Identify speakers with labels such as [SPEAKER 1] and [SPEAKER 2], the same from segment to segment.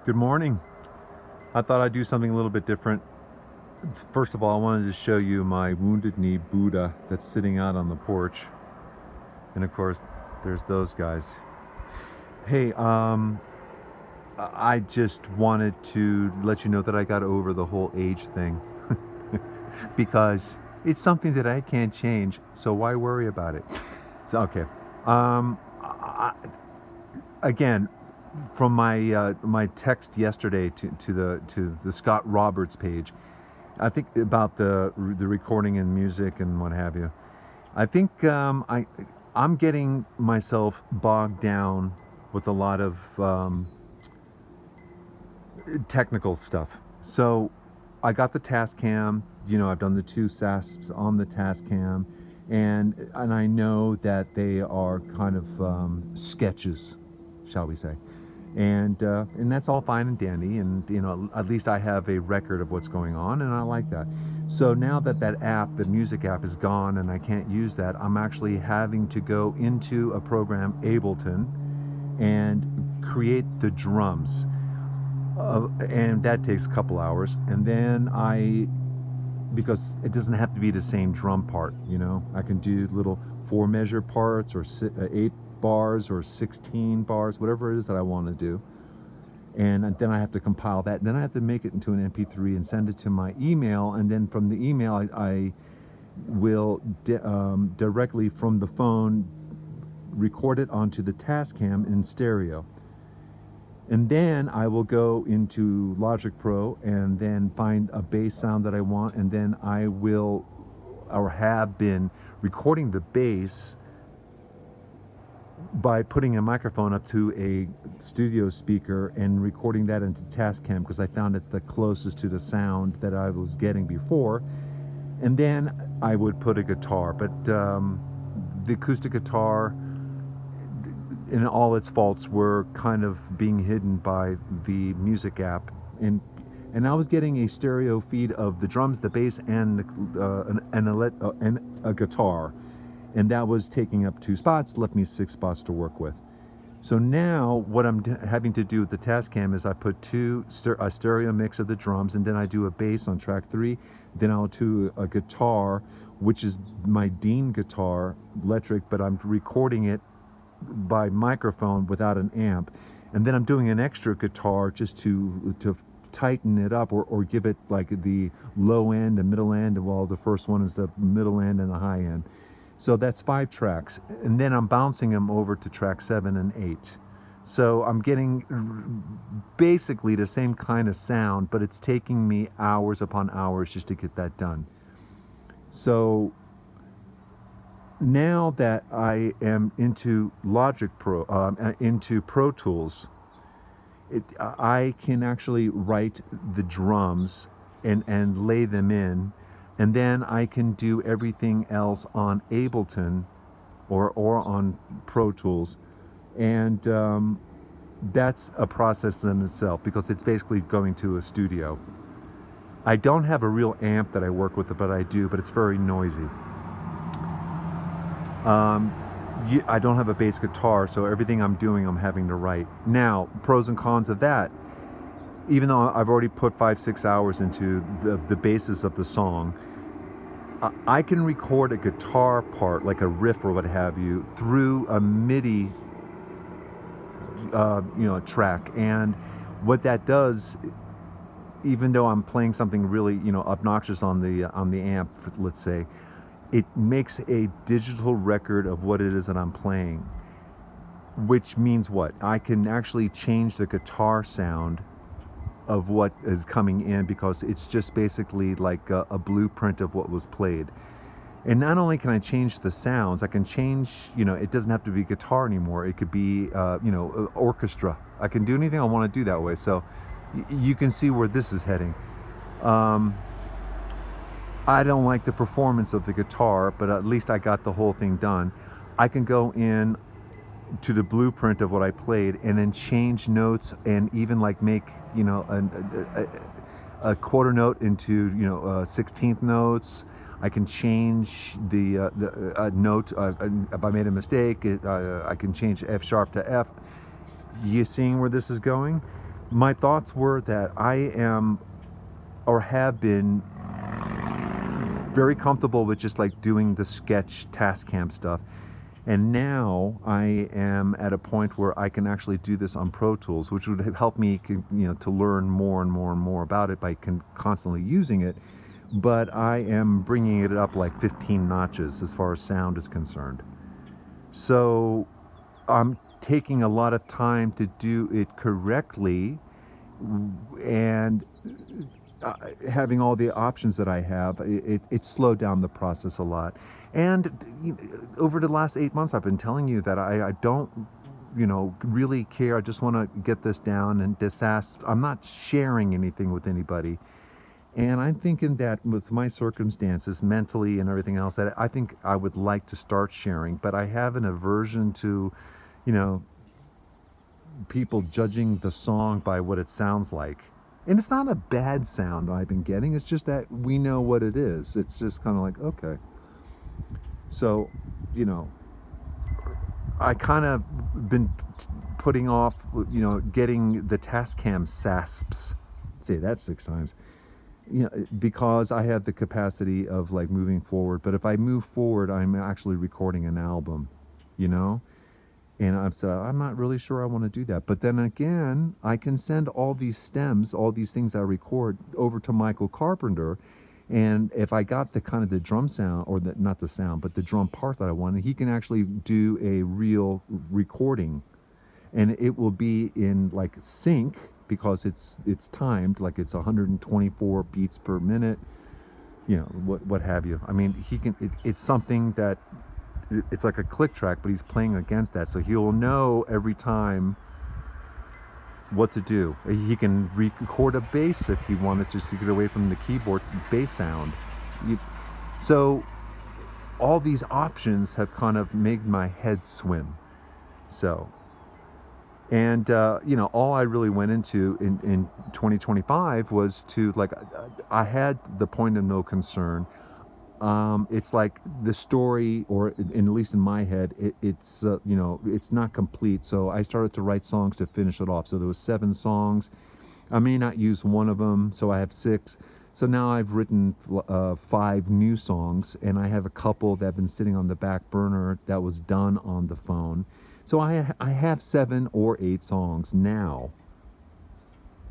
[SPEAKER 1] Good morning. I thought I'd do something a little bit different. First of all, I wanted to show you my Wounded Knee Buddha that's sitting out on the porch. And of course, there's those guys. Hey, I just wanted to let you know that I got over the whole age thing because it's something that I can't change, so why worry about it? So, okay. Again, from my text yesterday to the Scott Roberts page, I think about the recording and music and what have you. I think I'm getting myself bogged down with a lot of technical stuff. So I got the Tascam. I've done the 2 SASPs on the Tascam, and I know that they are kind of sketches, shall we say. And that's all fine and dandy, and at least I have a record of what's going on, and I like that. So now that app, the music app, is gone and I can't use that, I'm actually having to go into a program, Ableton, and create the drums, and that takes a couple hours. And then because it doesn't have to be the same drum part, I can do little 4 measure parts or 8 bars or 16 bars, whatever it is that I want to do. And then I have to compile that, and then I have to make it into an MP3 and send it to my email, and then from the email I will directly from the phone record it onto the Tascam in stereo. And then I will go into Logic Pro and then find a bass sound that I want, and then I will, or have been, recording the bass by putting a microphone up to a studio speaker and recording that into Tascam, because I found it's the closest to the sound that I was getting before. And then I would put a guitar, but the acoustic guitar, in all its faults, were kind of being hidden by the music app, and I was getting a stereo feed of the drums, the bass, and a guitar. And that was taking up 2 spots, left me 6 spots to work with. So now what I'm having to do with the Tascam is I put a stereo mix of the drums, and then I do a bass on track 3. Then I'll do a guitar, which is my Dean guitar, electric, but I'm recording it by microphone without an amp. And then I'm doing an extra guitar just to tighten it up, or give it like the low end and middle end, while the first one is the middle end and the high end. So that's 5 tracks, and then I'm bouncing them over to track 7 and 8. So I'm getting basically the same kind of sound, but it's taking me hours upon hours just to get that done. So now that I am into Logic Pro, into Pro Tools, I can actually write the drums and lay them in. And then I can do everything else on Ableton or on Pro Tools. And that's a process in itself, because it's basically going to a studio. I don't have a real amp that I work with, but I do, but it's very noisy. I don't have a bass guitar, so everything I'm doing I'm having to write. Now, pros and cons of that. Even though I've already put 5-6 hours into the basis of the song, I can record a guitar part, like a riff or what have you, through a MIDI track. And what that does, even though I'm playing something really obnoxious on the amp, let's say, it makes a digital record of what it is that I'm playing, which means what? I can actually change the guitar sound of what is coming in, because it's just basically like a blueprint of what was played. And not only can I change the sounds, I can change, it doesn't have to be guitar anymore. It could be, orchestra. I can do anything I want to do that way. So you can see where this is heading. I don't like the performance of the guitar, but at least I got the whole thing done. I can go in to the blueprint of what I played and then change notes, and even like make a quarter note into 16th notes. I can change the note. If I made a mistake, I can change F sharp to F. You seeing where this is going? my thoughts were that I am or have been very comfortable with just like doing the sketch Tascam stuff. And now I am at a point where I can actually do this on Pro Tools, which would help me, to learn more and more and more about it by constantly using it. But I am bringing it up like 15 notches as far as sound is concerned. So I'm taking a lot of time to do it correctly, and having all the options that I have, it slowed down the process a lot. And over the last 8 months, I've been telling you that I don't, really care. I just want to get this down and I'm not sharing anything with anybody. And I'm thinking that with my circumstances mentally and everything else, that I think I would like to start sharing, but I have an aversion to, you know, people judging the song by what it sounds like. And it's not a bad sound I've been getting. It's just that we know what it is. It's just kind of like, okay. So, you know, I kind of been putting off, getting the Tascam SASPs. Say that 6 times. Because I have the capacity of like moving forward. But if I move forward, I'm actually recording an album, you know? And I'm not really sure I want to do that. But then again, I can send all these stems, all these things I record over to Michael Carpenter. And if I got the kind of the drum sound, or not the sound, but the drum part that I wanted, he can actually do a real recording. And it will be in like sync because it's timed, like it's 124 beats per minute, what have you. I mean, it's something that it's like a click track, but he's playing against that, so he'll know every time what to do. He can record a bass if he wanted just to get away from the keyboard bass sound. So all these options have kind of made my head swim. So, and all I really went into in 2025 was to like, I had the point of no concern. It's like the story, or at least in my head, it's not complete. So I started to write songs to finish it off. So there was 7 songs. I may not use one of them, so I have 6. So now I've written 5 new songs, and I have a couple that have been sitting on the back burner that was done on the phone. So I have 7 or 8 songs now.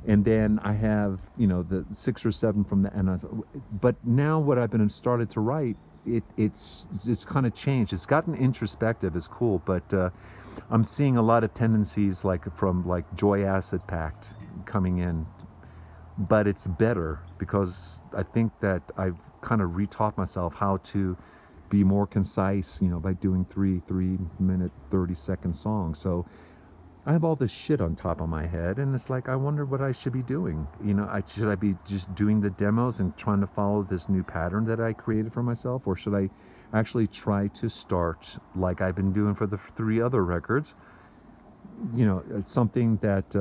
[SPEAKER 1] And then I have, the 6 or 7 from the end. But now what I've been started to write, it's kind of changed. It's gotten introspective. It's cool, but I'm seeing a lot of tendencies from Joy Acid Pact coming in. But it's better because I think that I've kind of retaught myself how to be more concise, by doing 3-minute, 30-second songs. So I have all this shit on top of my head, and it's like, I wonder what I should be doing. Should I be just doing the demos and trying to follow this new pattern that I created for myself, or should I actually try to start like I've been doing for the 3 other records? It's something that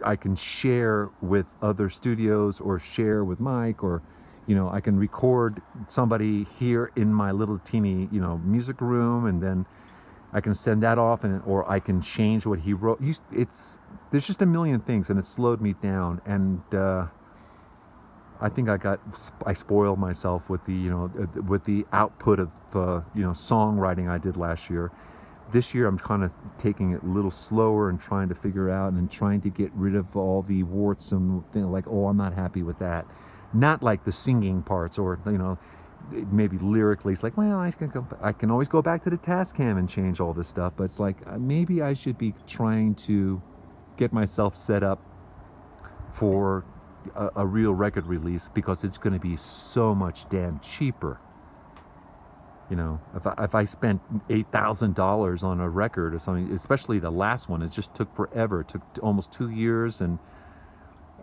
[SPEAKER 1] I can share with other studios, or share with Mike, or I can record somebody here in my little teeny music room, and then I can send that off, or I can change what he wrote. There's just a million things, and it slowed me down. And I think I spoiled myself with the output of songwriting I did last year. This year I'm kind of taking it a little slower and trying to figure out and trying to get rid of all the warts and like, oh, I'm not happy with that. Not like the singing parts, or maybe lyrically it's like, well, I can always go back to the Tascam and change all this stuff, but it's like, maybe I should be trying to get myself set up for a real record release, because it's going to be so much damn cheaper. If I spent $8,000 on a record or something, especially the last one, it just took forever. It took almost 2 years, and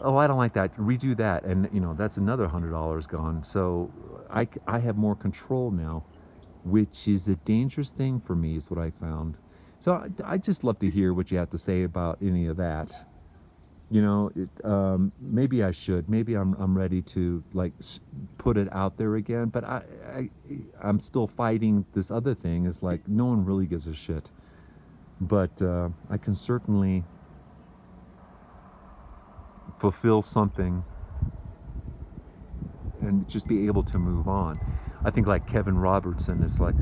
[SPEAKER 1] oh, I don't like that. Redo that, and that's another $100 gone. So I have more control now, which is a dangerous thing for me, is what I found. So I just love to hear what you have to say about any of that. Maybe I should. Maybe I'm ready to put it out there again. But I'm still fighting this other thing. Is like, no one really gives a shit. But I can certainly fulfill something and just be able to move on. I think like Kevin Robertson is like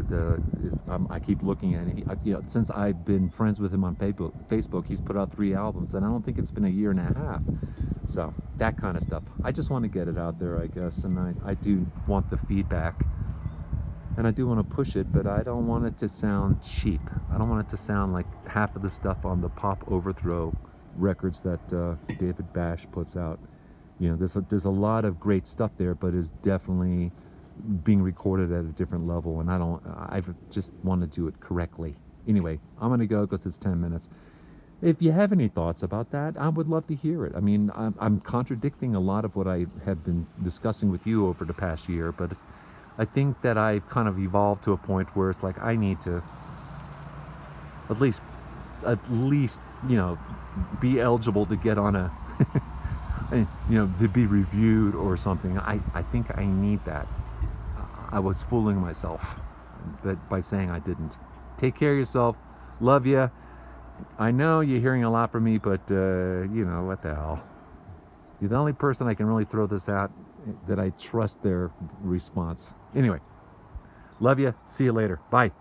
[SPEAKER 1] I keep looking at it. Since I've been friends with him on Facebook, he's put out 3 albums, and I don't think it's been a year and a half. So that kind of stuff. I just want to get it out there, I guess, and I do want the feedback, and I do want to push it, but I don't want it to sound cheap. I don't want it to sound like half of the stuff on the Pop Overthrow records that David Bash puts out. There's a lot of great stuff there, but it's definitely being recorded at a different level, and I just want to do it correctly. Anyway, I'm gonna go because it's 10 minutes. If you have any thoughts about that, I would love to hear it. I mean, I'm contradicting a lot of what I have been discussing with you over the past year, but I think that I've kind of evolved to a point where it's like I need to at least be eligible to get on a to be reviewed or something. I think I need that. I was fooling myself by saying I didn't. Take care of yourself. Love you. I know you're hearing a lot from me, but what the hell. You're the only person I can really throw this out that I trust their response. Anyway, love you. See you later. Bye.